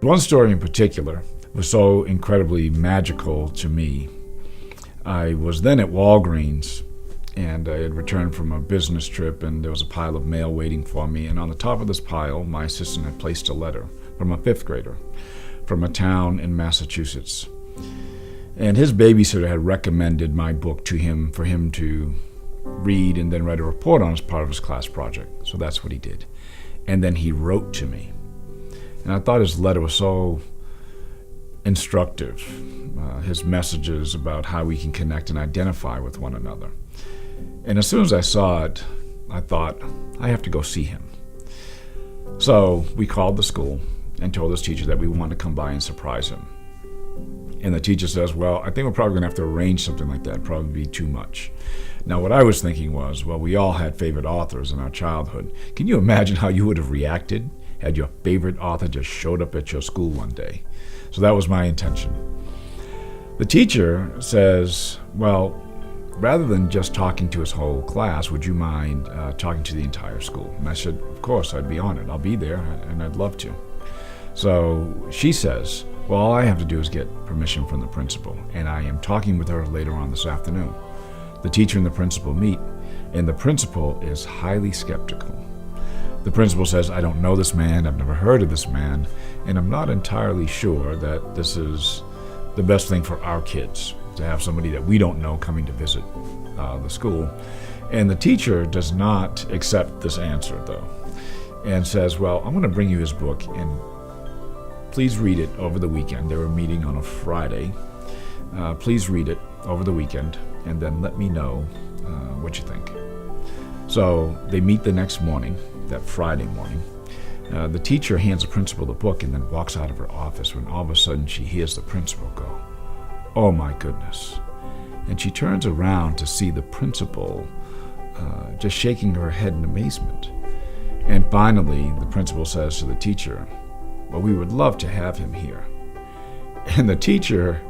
One story in particular was so incredibly magical to me. I was then at Walgreens, and I had returned from a business trip, and there was a pile of mail waiting for me. And on the top of this pile, my assistant had placed a letter from a fifth grader from a town in Massachusetts. And his babysitter had recommended my book to him for him to read and then write a report on as part of his class project. So that's what he did. And then he wrote to me. And I thought his letter was so instructive, his messages about how we can connect and identify with one another. And as soon as I saw it, I thought, I have to go see him. So we called the school and told his teacher that we wanted to come by and surprise him. And the teacher says, well, I think we're probably going to have to arrange something like that. It'd probably be too much. Now, what I was thinking was, well, we all had favorite authors in our childhood. Can you imagine how you would have reacted had your favorite author just showed up at your school one day? So that was my intention. The teacher says, well, rather than just talking to his whole class, would you mind talking to the entire school? And I said, of course, I'd be honored. I'll be there, and I'd love to. So she says, well, all I have to do is get permission from the principal, and I am talking with her later on this afternoon. The teacher and the principal meet, and the principal is highly skeptical. The principal says, I don't know this man, I've never heard of this man, and I'm not entirely sure that this is the best thing for our kids, to have somebody that we don't know coming to visit the school. And the teacher does not accept this answer, though, and says, well, I'm going to bring you his book, and please read it over the weekend. They were meeting on a Friday. Please read it over the weekend, and then let me know what you think. So they meet the next morning, that Friday morning. The teacher hands the principal the book and then walks out of her office when all of a sudden she hears the principal go, oh my goodness. And she turns around to see the principal just shaking her head in amazement. And finally, the principal says to the teacher, well, we would love to have him here. And the teacher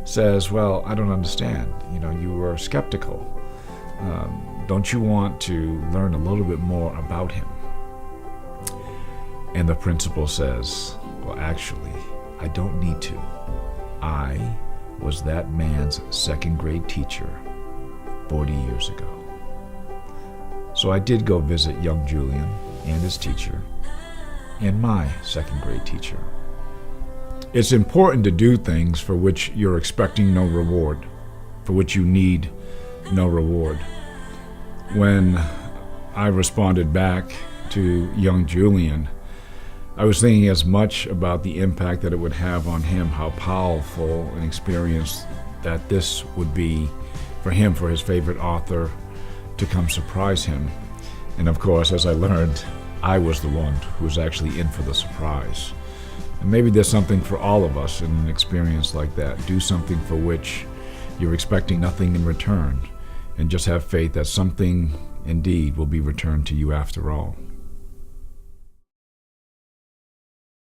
says, well, I don't understand. You were skeptical. Don't you want to learn a little bit more about him? And the principal says, well, actually, I don't need to. I was that man's second grade teacher 40 years ago. So I did go visit young Julian and his teacher and my second grade teacher. It's important to do things for which you're expecting no reward, for which you need no reward. When I responded back to young Julian, I was thinking as much about the impact that it would have on him, how powerful an experience that this would be for him, for his favorite author to come surprise him. And of course, as I learned, I was the one who was actually in for the surprise. And maybe there's something for all of us in an experience like that. Do something for which you're expecting nothing in return, and just have faith that something indeed will be returned to you after all.